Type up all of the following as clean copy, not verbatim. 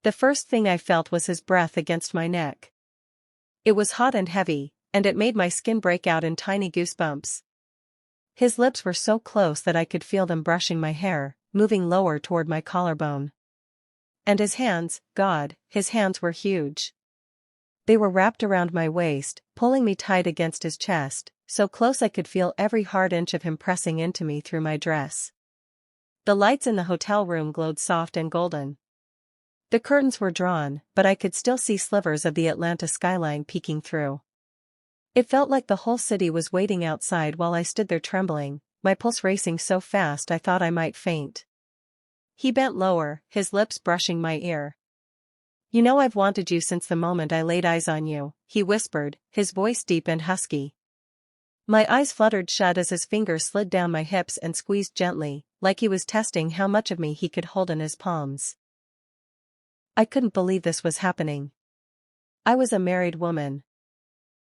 The first thing I felt was his breath against my neck. It was hot and heavy, and it made my skin break out in tiny goosebumps. His lips were so close that I could feel them brushing my hair, moving lower toward my collarbone. And his hands, God, his hands were huge. They were wrapped around my waist, pulling me tight against his chest, so close I could feel every hard inch of him pressing into me through my dress. The lights in the hotel room glowed soft and golden. The curtains were drawn, but I could still see slivers of the Atlanta skyline peeking through. It felt like the whole city was waiting outside while I stood there trembling, my pulse racing so fast I thought I might faint. He bent lower, his lips brushing my ear. "You know I've wanted you since the moment I laid eyes on you," he whispered, his voice deep and husky. My eyes fluttered shut as his fingers slid down my hips and squeezed gently, like he was testing how much of me he could hold in his palms. I couldn't believe this was happening. I was a married woman.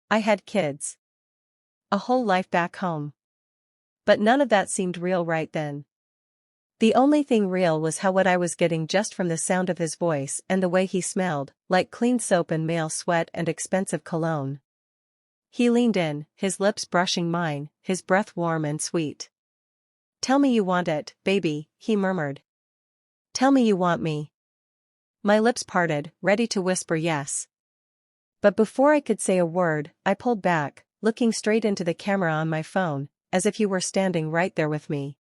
I had kids. A whole life back home. But none of that seemed real right then. The only thing real was how what I was getting just from the sound of his voice and the way he smelled, like clean soap and male sweat and expensive cologne. He leaned in, his lips brushing mine, his breath warm and sweet. "Tell me you want it, baby," he murmured. "Tell me you want me." My lips parted, ready to whisper yes. But before I could say a word, I pulled back, looking straight into the camera on my phone, as if he were standing right there with me.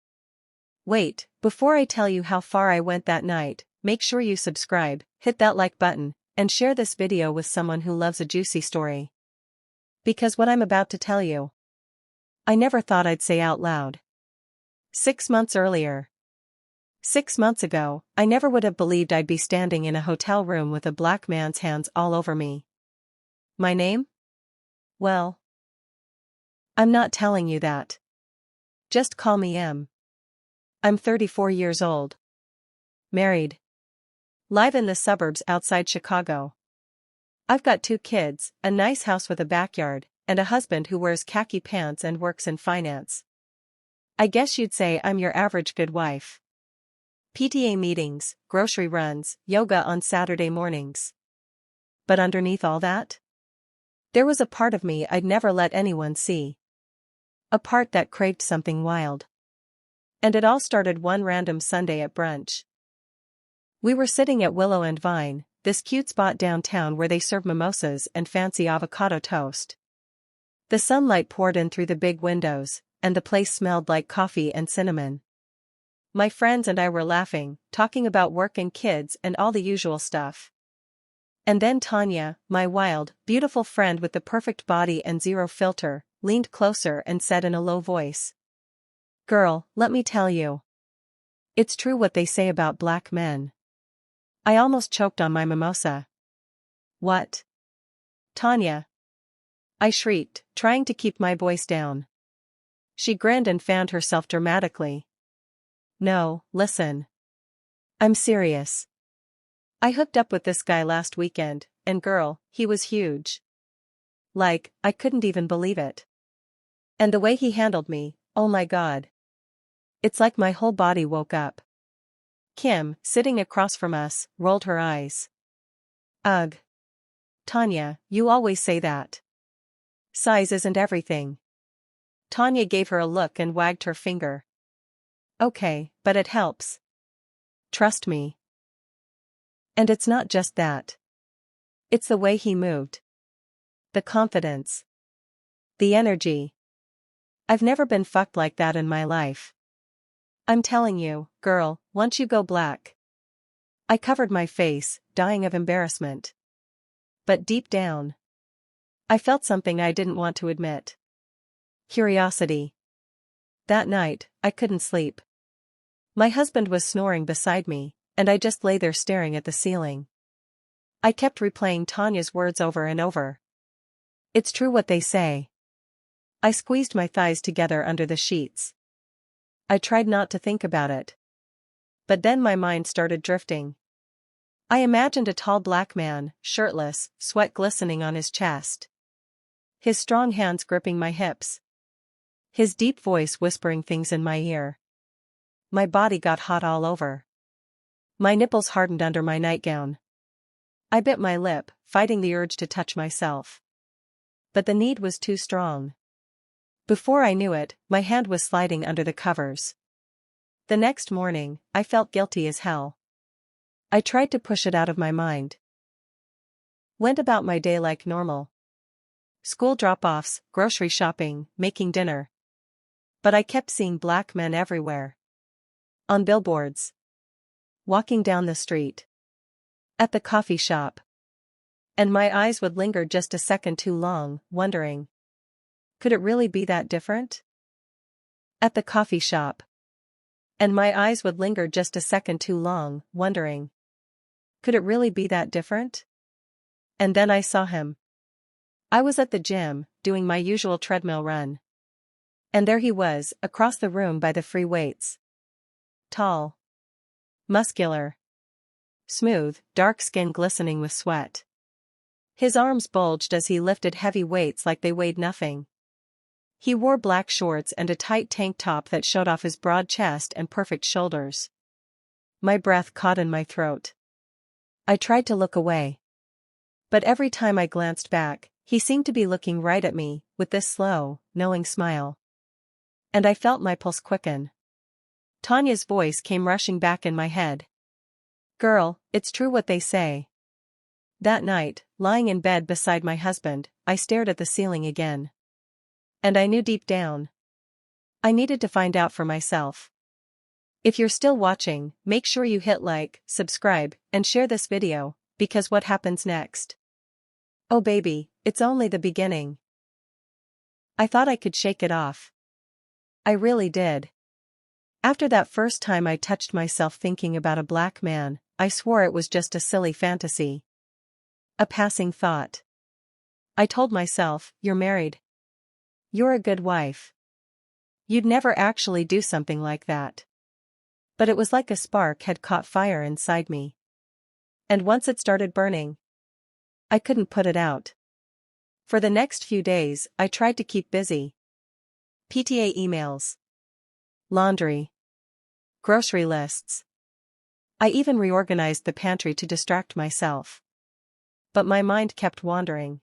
"Wait, before I tell you how far I went that night, make sure you subscribe, hit that like button, and share this video with someone who loves a juicy story. Because what I'm about to tell you, I never thought I'd say out loud. 6 months earlier. 6 months ago, I never would have believed I'd be standing in a hotel room with a black man's hands all over me. My name? Well, I'm not telling you that. Just call me M. I'm 34 years old. Married. Live in the suburbs outside Chicago. I've got 2 kids, a nice house with a backyard, and a husband who wears khaki pants and works in finance. I guess you'd say I'm your average good wife. PTA meetings, grocery runs, yoga on Saturday mornings. But underneath all that, there was a part of me I'd never let anyone see. A part that craved something wild. And it all started one random Sunday at brunch. We were sitting at Willow and Vine, this cute spot downtown where they serve mimosas and fancy avocado toast. The sunlight poured in through the big windows, and the place smelled like coffee and cinnamon. My friends and I were laughing, talking about work and kids and all the usual stuff. And then Tanya, my wild, beautiful friend with the perfect body and zero filter, leaned closer and said in a low voice, "Girl, let me tell you. It's true what they say about black men." I almost choked on my mimosa. "What? Tanya?" I shrieked, trying to keep my voice down. She grinned and fanned herself dramatically. "No, listen. I'm serious. I hooked up with this guy last weekend, and girl, he was huge. Like, I couldn't even believe it. And the way he handled me, oh my God. It's like my whole body woke up." Kim, sitting across from us, rolled her eyes. "Ugh. Tanya, you always say that. Size isn't everything." Tanya gave her a look and wagged her finger. "Okay, but it helps. Trust me. And it's not just that. It's the way he moved. The confidence. The energy. I've never been fucked like that in my life. I'm telling you, girl, once you go black." I covered my face, dying of embarrassment. But deep down, I felt something I didn't want to admit. Curiosity. That night, I couldn't sleep. My husband was snoring beside me, and I just lay there staring at the ceiling. I kept replaying Tanya's words over and over. It's true what they say. I squeezed my thighs together under the sheets. I tried not to think about it. But then my mind started drifting. I imagined a tall black man, shirtless, sweat glistening on his chest. His strong hands gripping my hips. His deep voice whispering things in my ear. My body got hot all over. My nipples hardened under my nightgown. I bit my lip, fighting the urge to touch myself. But the need was too strong. Before I knew it, my hand was sliding under the covers. The next morning, I felt guilty as hell. I tried to push it out of my mind. Went about my day like normal. School drop-offs, grocery shopping, making dinner. But I kept seeing black men everywhere. On billboards. Walking down the street. At the coffee shop. And my eyes would linger just a second too long, wondering. Could it really be that different? At the coffee shop. And my eyes would linger just a second too long, wondering. Could it really be that different? And then I saw him. I was at the gym, doing my usual treadmill run. And there he was, across the room by the free weights. Tall. Muscular. Smooth, dark skin glistening with sweat. His arms bulged as he lifted heavy weights like they weighed nothing. He wore black shorts and a tight tank top that showed off his broad chest and perfect shoulders. My breath caught in my throat. I tried to look away. But every time I glanced back, he seemed to be looking right at me, with this slow, knowing smile. And I felt my pulse quicken. Tanya's voice came rushing back in my head. Girl, it's true what they say. That night, lying in bed beside my husband, I stared at the ceiling again. And I knew deep down. I needed to find out for myself. If you're still watching, make sure you hit like, subscribe, and share this video, because what happens next? Oh baby, it's only the beginning. I thought I could shake it off. I really did. After that first time I touched myself thinking about a black man, I swore it was just a silly fantasy. A passing thought. I told myself, you're married. You're a good wife. You'd never actually do something like that. But it was like a spark had caught fire inside me. And once it started burning, I couldn't put it out. For the next few days, I tried to keep busy. PTA emails. Laundry. Grocery lists. I even reorganized the pantry to distract myself. But my mind kept wandering.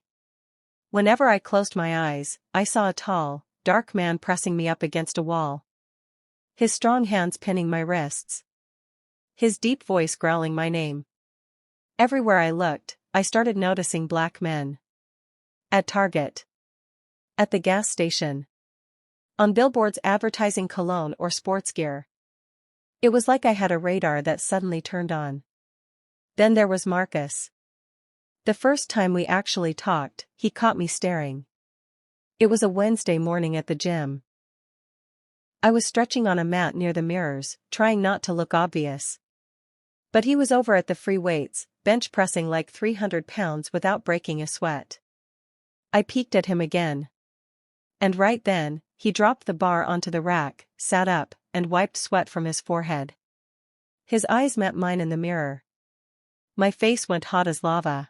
Whenever I closed my eyes, I saw a tall, dark man pressing me up against a wall. His strong hands pinning my wrists. His deep voice growling my name. Everywhere I looked, I started noticing black men. At Target. At the gas station. On billboards advertising cologne or sports gear. It was like I had a radar that suddenly turned on. Then there was Marcus. The first time we actually talked, he caught me staring. It was a Wednesday morning at the gym. I was stretching on a mat near the mirrors, trying not to look obvious. But he was over at the free weights, bench pressing like 300 pounds without breaking a sweat. I peeked at him again. And right then, he dropped the bar onto the rack, sat up, and wiped sweat from his forehead. His eyes met mine in the mirror. My face went hot as lava.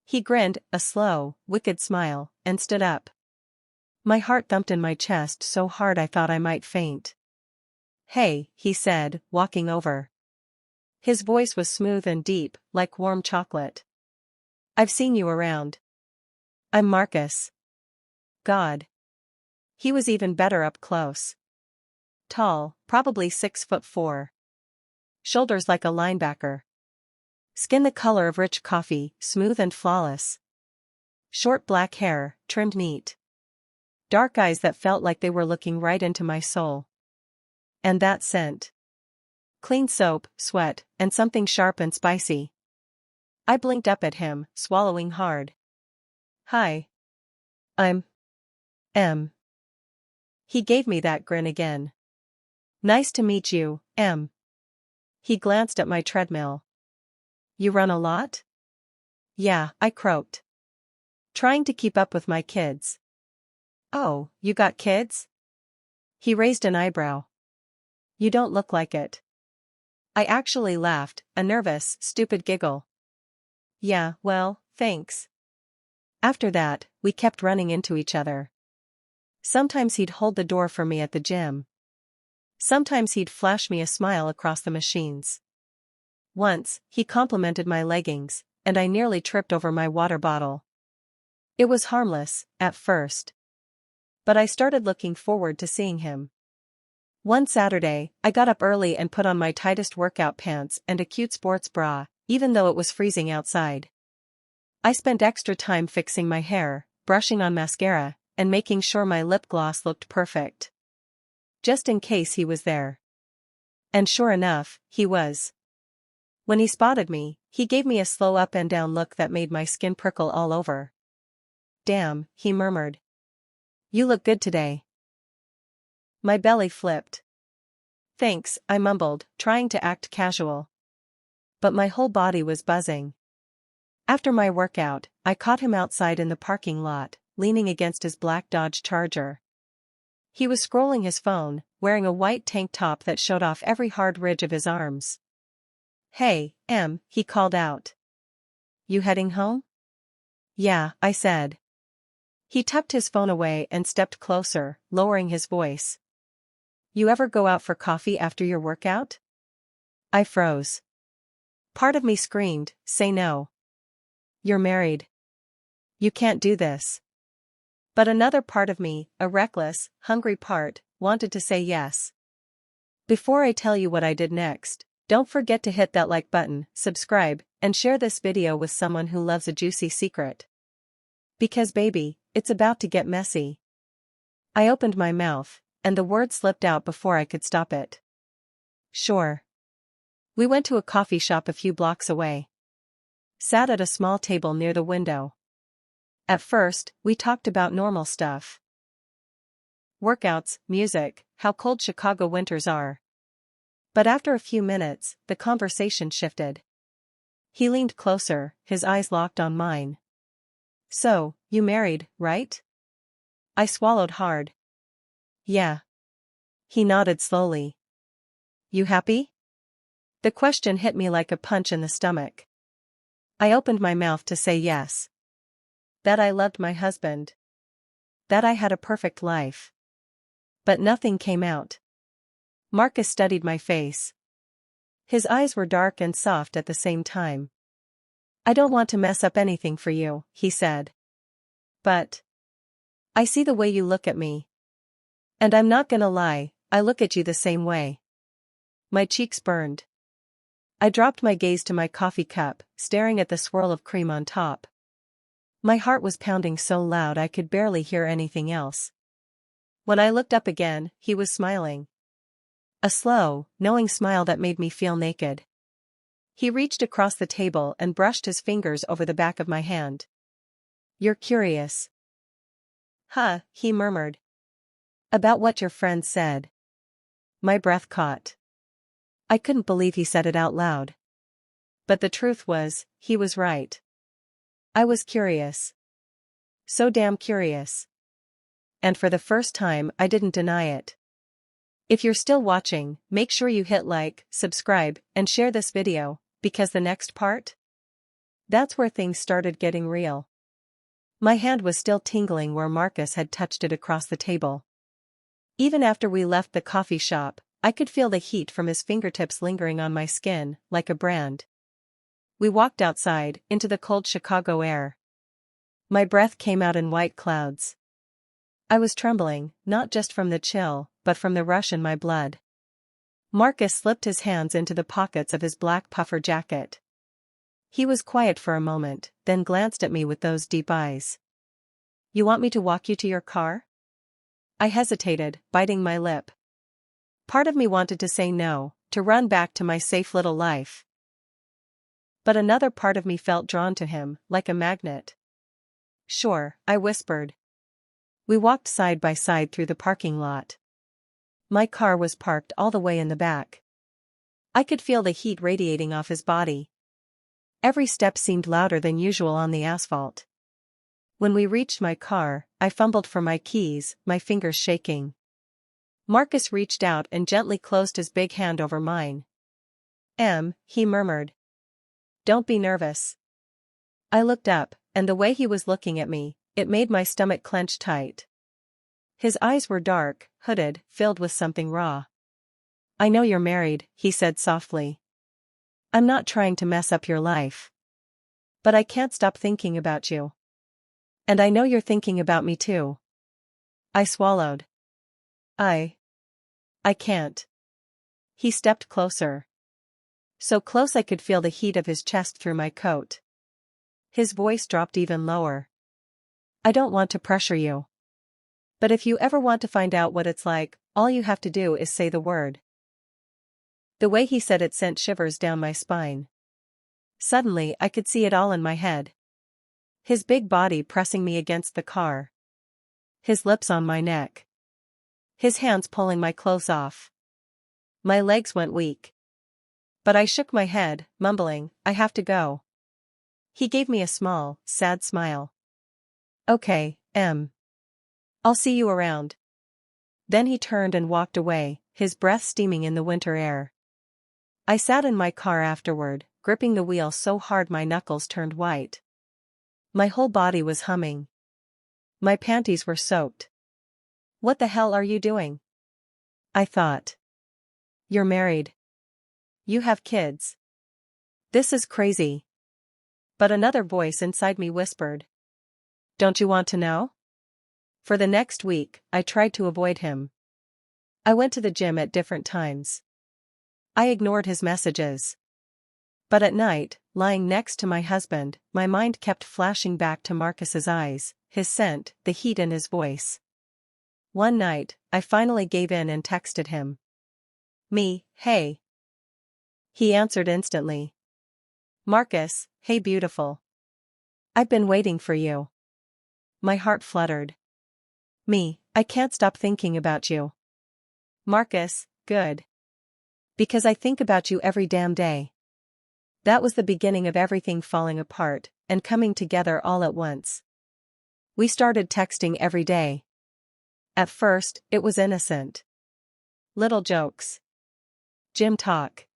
He grinned, a slow, wicked smile, and stood up. My heart thumped in my chest so hard I thought I might faint. Hey, he said, walking over. His voice was smooth and deep, like warm chocolate. I've seen you around. I'm Marcus. God. He was even better up close. Tall, probably 6'4". Shoulders like a linebacker. Skin the color of rich coffee, smooth and flawless. Short black hair, trimmed neat. Dark eyes that felt like they were looking right into my soul. And that scent. Clean soap, sweat, and something sharp and spicy. I blinked up at him, swallowing hard. Hi. I'm M. He gave me that grin again. Nice to meet you, M. He glanced at my treadmill. You run a lot? Yeah, I croaked. Trying to keep up with my kids. Oh, you got kids? He raised an eyebrow. You don't look like it. I actually laughed, a nervous, stupid giggle. Yeah, well, thanks. After that, we kept running into each other. Sometimes he'd hold the door for me at the gym. Sometimes he'd flash me a smile across the machines. Once, he complimented my leggings, and I nearly tripped over my water bottle. It was harmless, at first. But I started looking forward to seeing him. One Saturday, I got up early and put on my tightest workout pants and a cute sports bra, even though it was freezing outside. I spent extra time fixing my hair, brushing on mascara, and making sure my lip gloss looked perfect. Just in case he was there. And sure enough, he was. When he spotted me, he gave me a slow up and down look that made my skin prickle all over. "Damn," he murmured. "You look good today." My belly flipped. "Thanks," I mumbled, trying to act casual. But my whole body was buzzing. After my workout, I caught him outside in the parking lot, leaning against his black Dodge Charger. He was scrolling his phone, wearing a white tank top that showed off every hard ridge of his arms. "Hey, Em," he called out. "You heading home?" "Yeah," I said. He tucked his phone away and stepped closer, lowering his voice. "You ever go out for coffee after your workout?" I froze. Part of me screamed, "Say no. You're married. You can't do this." But another part of me, a reckless, hungry part, wanted to say yes. Before I tell you what I did next, don't forget to hit that like button, subscribe, and share this video with someone who loves a juicy secret. Because baby, it's about to get messy. I opened my mouth, and the word slipped out before I could stop it. Sure. We went to a coffee shop a few blocks away. Sat at a small table near the window. At first, we talked about normal stuff. Workouts, music, how cold Chicago winters are. But after a few minutes, the conversation shifted. He leaned closer, his eyes locked on mine. "So, you married, right?" I swallowed hard. "Yeah." He nodded slowly. "You happy?" The question hit me like a punch in the stomach. I opened my mouth to say yes. That I loved my husband. That I had a perfect life. But nothing came out. Marcus studied my face. His eyes were dark and soft at the same time. "I don't want to mess up anything for you," he said. "But I see the way you look at me. And I'm not gonna lie, I look at you the same way." My cheeks burned. I dropped my gaze to my coffee cup, staring at the swirl of cream on top. My heart was pounding so loud I could barely hear anything else. When I looked up again, he was smiling. A slow, knowing smile that made me feel naked. He reached across the table and brushed his fingers over the back of my hand. "You're curious." "Huh," he murmured. "About what your friends said." My breath caught. I couldn't believe he said it out loud. But the truth was, he was right. I was curious. So damn curious. And for the first time, I didn't deny it. If you're still watching, make sure you hit like, subscribe, and share this video, because the next part? That's where things started getting real. My hand was still tingling where Marcus had touched it across the table. Even after we left the coffee shop, I could feel the heat from his fingertips lingering on my skin, like a brand. We walked outside, into the cold Chicago air. My breath came out in white clouds. I was trembling, not just from the chill, but from the rush in my blood. Marcus slipped his hands into the pockets of his black puffer jacket. He was quiet for a moment, then glanced at me with those deep eyes. "You want me to walk you to your car?" I hesitated, biting my lip. Part of me wanted to say no, to run back to my safe little life. But another part of me felt drawn to him, like a magnet. "Sure," I whispered. We walked side by side through the parking lot. My car was parked all the way in the back. I could feel the heat radiating off his body. Every step seemed louder than usual on the asphalt. When we reached my car, I fumbled for my keys, my fingers shaking. Marcus reached out and gently closed his big hand over mine. "Em," he murmured. "Don't be nervous." I looked up, and the way he was looking at me, it made my stomach clench tight. His eyes were dark, hooded, filled with something raw. "I know you're married," he said softly. "I'm not trying to mess up your life." But I can't stop thinking about you. And I know you're thinking about me too. I swallowed. I can't. He stepped closer. So close I could feel the heat of his chest through my coat. His voice dropped even lower. I don't want to pressure you. But if you ever want to find out what it's like, all you have to do is say the word. The way he said it sent shivers down my spine. Suddenly I could see it all in my head. His big body pressing me against the car. His lips on my neck. His hands pulling my clothes off. My legs went weak. But I shook my head, mumbling, I have to go. He gave me a small, sad smile. Okay, I'll see you around. Then he turned and walked away, his breath steaming in the winter air. I sat in my car afterward, gripping the wheel so hard my knuckles turned white. My whole body was humming. My panties were soaked. What the hell are you doing? I thought. You're married. You have kids. This is crazy. But another voice inside me whispered. Don't you want to know? For the next week, I tried to avoid him. I went to the gym at different times. I ignored his messages. But at night, lying next to my husband, my mind kept flashing back to Marcus's eyes, his scent, the heat in his voice. One night, I finally gave in and texted him. Hey. He answered instantly. Marcus, hey beautiful. I've been waiting for you. My heart fluttered. I can't stop thinking about you. Marcus, good. Because I think about you every damn day. That was the beginning of everything falling apart, and coming together all at once. We started texting every day. At first, it was innocent. Little jokes. Gym talk.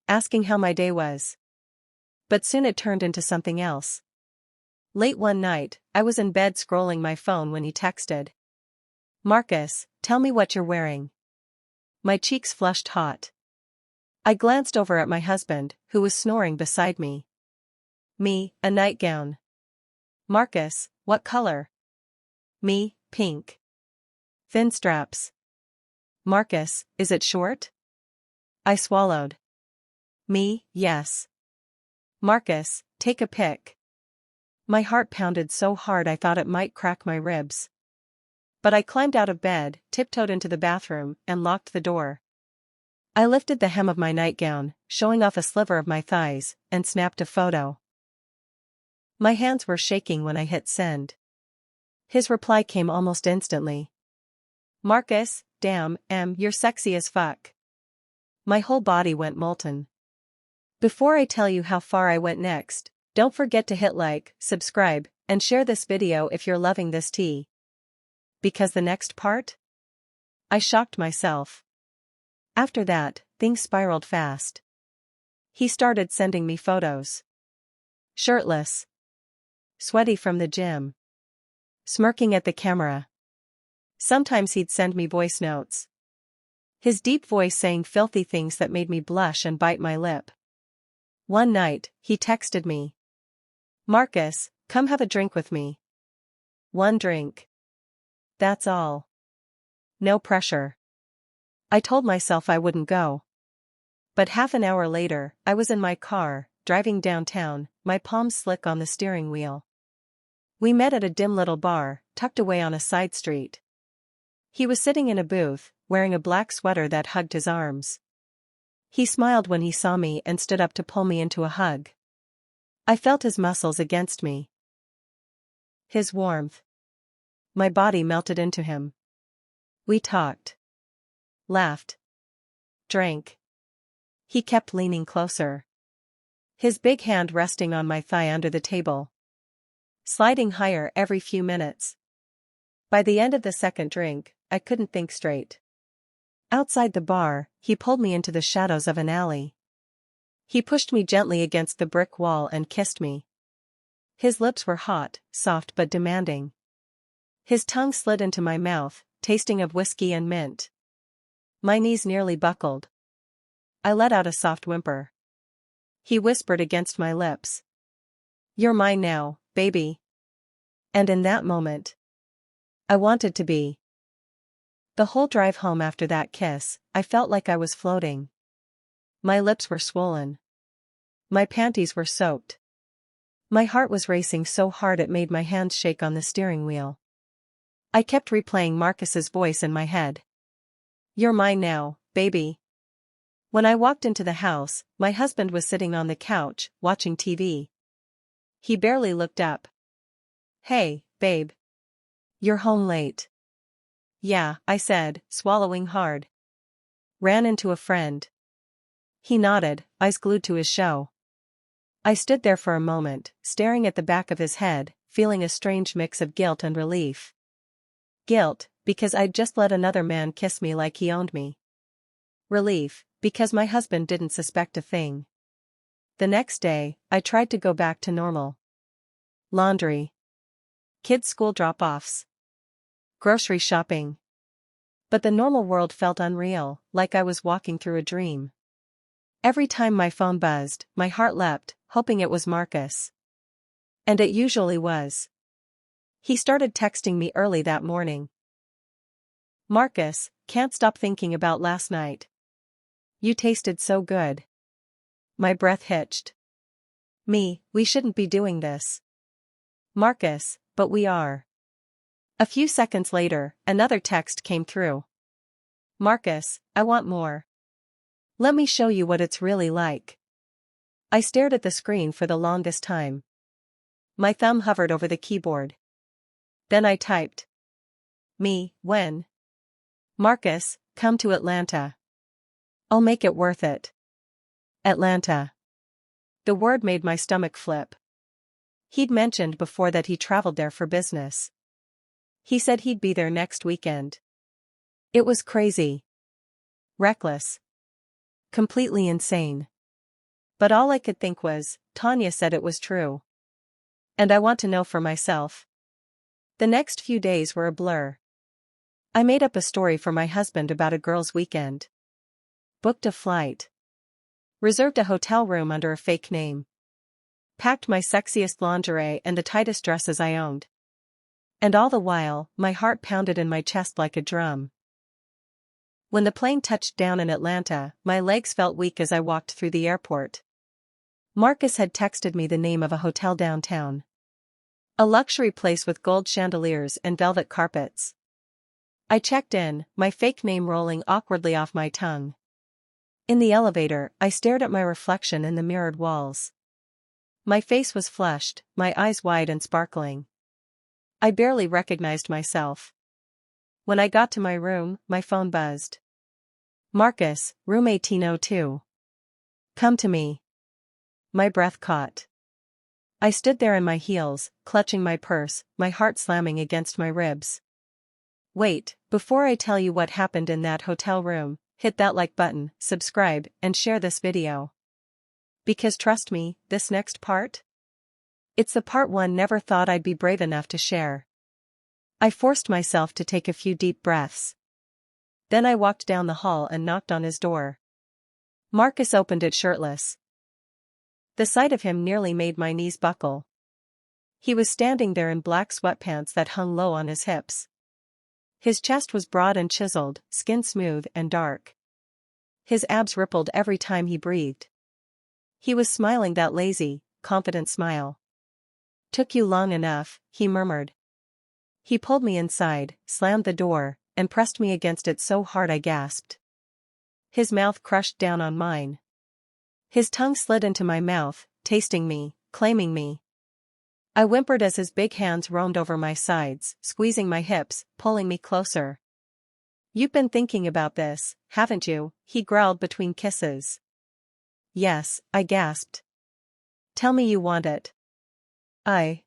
Asking how my day was. But soon it turned into something else. Late one night, I was in bed scrolling my phone when he texted. Marcus, tell me what you're wearing. My cheeks flushed hot. I glanced over at my husband, who was snoring beside me. A nightgown. Marcus, what color? Pink. Thin straps. Marcus, is it short? I swallowed. Yes. Marcus, take a pic. My heart pounded so hard I thought it might crack my ribs. But I climbed out of bed, tiptoed into the bathroom, and locked the door. I lifted the hem of my nightgown, showing off a sliver of my thighs, and snapped a photo. My hands were shaking when I hit send. His reply came almost instantly. Marcus, damn, you're sexy as fuck. My whole body went molten. Before I tell you how far I went next, don't forget to hit like, subscribe, and share this video if you're loving this tea. Because the next part? I shocked myself. After that, things spiraled fast. He started sending me photos. Shirtless. Sweaty from the gym. Smirking at the camera. Sometimes he'd send me voice notes. His deep voice saying filthy things that made me blush and bite my lip. One night, he texted me. Marcus, come have a drink with me. One drink. That's all. No pressure. I told myself I wouldn't go. But half an hour later, I was in my car, driving downtown, my palms slick on the steering wheel. We met at a dim little bar, tucked away on a side street. He was sitting in a booth, wearing a black sweater that hugged his arms. He smiled when he saw me and stood up to pull me into a hug. I felt his muscles against me. His warmth. My body melted into him. We talked. Laughed. Drank. He kept leaning closer. His big hand resting on my thigh under the table. Sliding higher every few minutes. By the end of the second drink, I couldn't think straight. Outside the bar, he pulled me into the shadows of an alley. He pushed me gently against the brick wall and kissed me. His lips were hot, soft but demanding. His tongue slid into my mouth, tasting of whiskey and mint. My knees nearly buckled. I let out a soft whimper. He whispered against my lips. You're mine now, baby. And in that moment, I wanted to be. The whole drive home after that kiss, I felt like I was floating. My lips were swollen. My panties were soaked. My heart was racing so hard it made my hands shake on the steering wheel. I kept replaying Marcus's voice in my head. You're mine now, baby. When I walked into the house, my husband was sitting on the couch, watching TV. He barely looked up. Hey, babe. You're home late. Yeah, I said, swallowing hard. Ran into a friend. He nodded, eyes glued to his show. I stood there for a moment, staring at the back of his head, feeling a strange mix of guilt and relief. Guilt, because I'd just let another man kiss me like he owned me. Relief, because my husband didn't suspect a thing. The next day, I tried to go back to normal. Laundry. Kids' school drop-offs. Grocery shopping. But the normal world felt unreal, like I was walking through a dream. Every time my phone buzzed, my heart leapt, hoping it was Marcus. And it usually was. He started texting me early that morning. Marcus, can't stop thinking about last night. You tasted so good. My breath hitched. We shouldn't be doing this. Marcus, but we are. A few seconds later, another text came through. Marcus, I want more. Let me show you what it's really like. I stared at the screen for the longest time. My thumb hovered over the keyboard. Then I typed. When? Marcus, come to Atlanta. I'll make it worth it. Atlanta. The word made my stomach flip. He'd mentioned before that he traveled there for business. He said he'd be there next weekend. It was crazy. Reckless. Completely insane. But all I could think was, Tanya said it was true. And I want to know for myself. The next few days were a blur. I made up a story for my husband about a girls' weekend. Booked a flight. Reserved a hotel room under a fake name. Packed my sexiest lingerie and the tightest dresses I owned. And all the while, my heart pounded in my chest like a drum. When the plane touched down in Atlanta, my legs felt weak as I walked through the airport. Marcus had texted me the name of a hotel downtown. A luxury place with gold chandeliers and velvet carpets. I checked in, my fake name rolling awkwardly off my tongue. In the elevator, I stared at my reflection in the mirrored walls. My face was flushed, my eyes wide and sparkling. I barely recognized myself. When I got to my room, my phone buzzed. Marcus, room 1802. Come to me. My breath caught. I stood there in my heels, clutching my purse, my heart slamming against my ribs. Wait, before I tell you what happened in that hotel room, hit that like button, subscribe, and share this video. Because trust me, this next part? It's the part one never thought I'd be brave enough to share. I forced myself to take a few deep breaths. Then I walked down the hall and knocked on his door. Marcus opened it shirtless. The sight of him nearly made my knees buckle. He was standing there in black sweatpants that hung low on his hips. His chest was broad and chiseled, skin smooth and dark. His abs rippled every time he breathed. He was smiling that lazy, confident smile. Took you long enough, he murmured. He pulled me inside, slammed the door, and pressed me against it so hard I gasped. His mouth crushed down on mine. His tongue slid into my mouth, tasting me, claiming me. I whimpered as his big hands roamed over my sides, squeezing my hips, pulling me closer. You've been thinking about this, haven't you? He growled between kisses. Yes, I gasped. Tell me you want it. I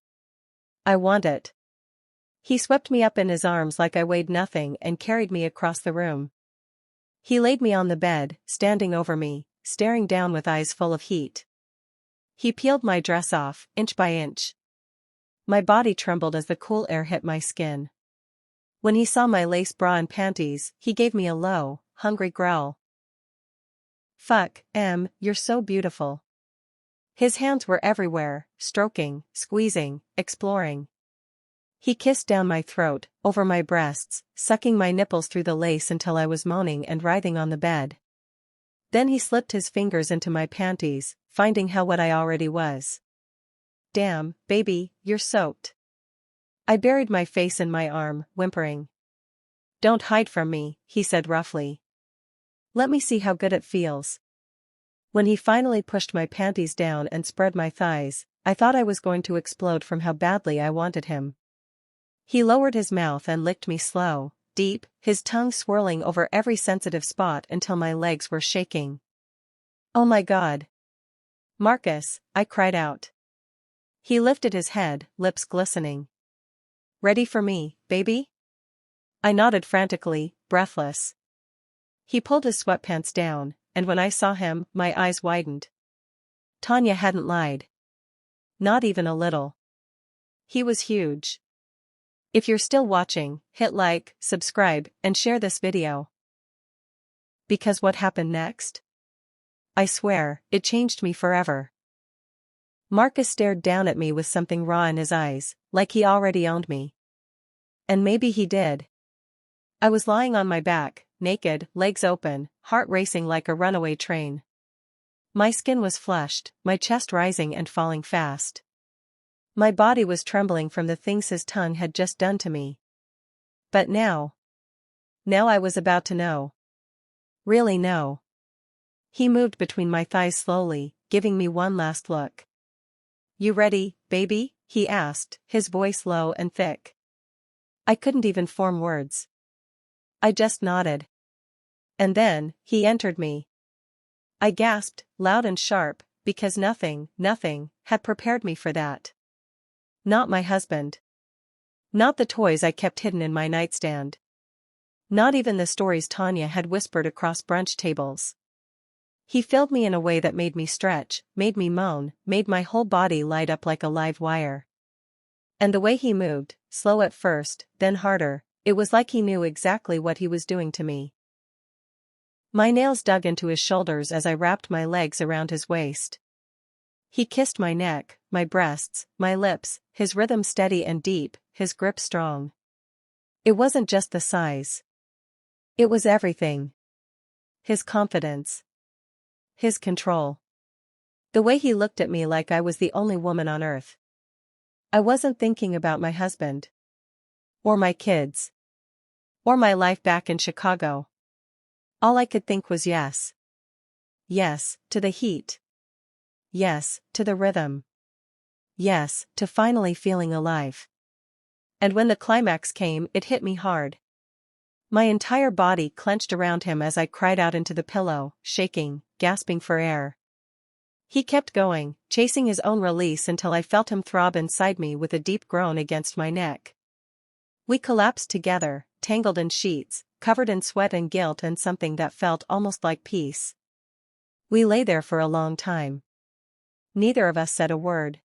want it. He swept me up in his arms like I weighed nothing and carried me across the room. He laid me on the bed, standing over me, staring down with eyes full of heat. He peeled my dress off, inch by inch. My body trembled as the cool air hit my skin. When he saw my lace bra and panties, he gave me a low, hungry growl. Fuck, you're so beautiful. His hands were everywhere, stroking, squeezing, exploring. He kissed down my throat, over my breasts, sucking my nipples through the lace until I was moaning and writhing on the bed. Then he slipped his fingers into my panties, finding how wet I already was. "Damn, baby, you're soaked." I buried my face in my arm, whimpering. "Don't hide from me," he said roughly. "Let me see how good it feels." When he finally pushed my panties down and spread my thighs, I thought I was going to explode from how badly I wanted him. He lowered his mouth and licked me slow, deep, his tongue swirling over every sensitive spot until my legs were shaking. "Oh my God. Marcus," I cried out. He lifted his head, lips glistening. "Ready for me, baby?" I nodded frantically, breathless. He pulled his sweatpants down, and when I saw him, my eyes widened. Tanya hadn't lied. Not even a little. He was huge. If you're still watching, hit like, subscribe, and share this video. Because what happened next? I swear, it changed me forever. Marcus stared down at me with something raw in his eyes, like he already owned me. And maybe he did. I was lying on my back, naked, legs open, heart racing like a runaway train. My skin was flushed, my chest rising and falling fast. My body was trembling from the things his tongue had just done to me. But now I was about to know. Really know. He moved between my thighs slowly, giving me one last look. "You ready, baby?" he asked, his voice low and thick. I couldn't even form words. I just nodded. And then, he entered me. I gasped, loud and sharp, because nothing, had prepared me for that. Not my husband. Not the toys I kept hidden in my nightstand. Not even the stories Tanya had whispered across brunch tables. He filled me in a way that made me stretch, made me moan, made my whole body light up like a live wire. And the way he moved, slow at first, then harder, it was like he knew exactly what he was doing to me. My nails dug into his shoulders as I wrapped my legs around his waist. He kissed my neck, my breasts, my lips, his rhythm steady and deep, his grip strong. It wasn't just the size. It was everything. His confidence. His control. The way he looked at me like I was the only woman on earth. I wasn't thinking about my husband. Or my kids. Or my life back in Chicago. All I could think was yes. Yes, to the heat. Yes, to the rhythm. Yes, to finally feeling alive. And when the climax came, it hit me hard. My entire body clenched around him as I cried out into the pillow, shaking, gasping for air. He kept going, chasing his own release until I felt him throb inside me with a deep groan against my neck. We collapsed together, tangled in sheets, covered in sweat and guilt and something that felt almost like peace. We lay there for a long time. Neither of us said a word.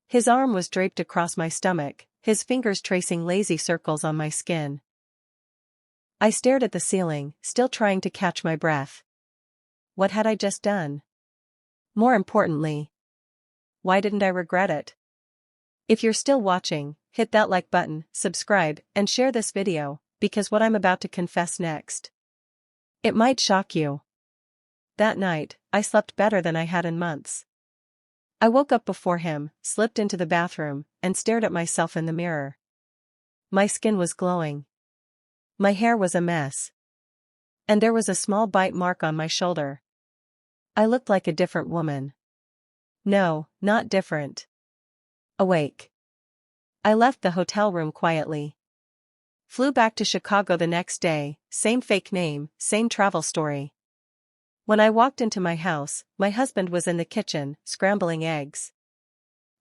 His arm was draped across my stomach, his fingers tracing lazy circles on my skin. I stared at the ceiling, still trying to catch my breath. What had I just done? More importantly, why didn't I regret it? If you're still watching, hit that like button, subscribe, and share this video, because what I'm about to confess next, it might shock you. That night, I slept better than I had in months. I woke up before him, slipped into the bathroom, and stared at myself in the mirror. My skin was glowing. My hair was a mess. And there was a small bite mark on my shoulder. I looked like a different woman. No, not different. Awake. I left the hotel room quietly. Flew back to Chicago the next day, same fake name, same travel story. When I walked into my house, my husband was in the kitchen, scrambling eggs.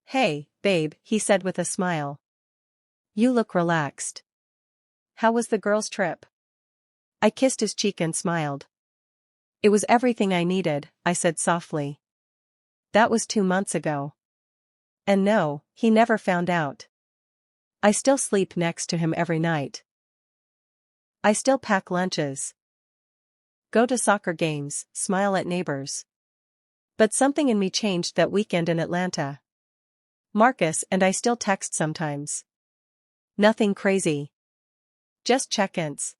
"Hey, babe," he said with a smile. "You look relaxed. How was the girls' trip?" I kissed his cheek and smiled. "It was everything I needed," I said softly. That was 2 months ago. And no, he never found out. I still sleep next to him every night. I still pack lunches. Go to soccer games, smile at neighbors. But something in me changed that weekend in Atlanta. Marcus and I still text sometimes. Nothing crazy. Just check-ins.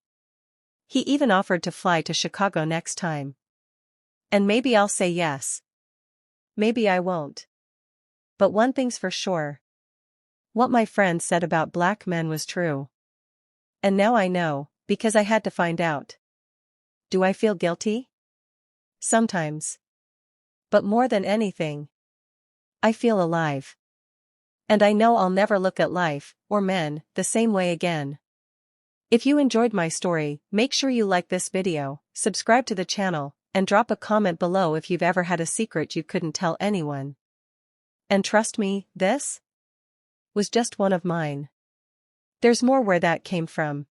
He even offered to fly to Chicago next time. And maybe I'll say yes. Maybe I won't. But one thing's for sure. What my friend said about black men was true. And now I know, because I had to find out. Do I feel guilty? Sometimes. But more than anything, I feel alive. And I know I'll never look at life, or men, the same way again. If you enjoyed my story, make sure you like this video, subscribe to the channel, and drop a comment below if you've ever had a secret you couldn't tell anyone. And trust me, this was just one of mine. There's more where that came from.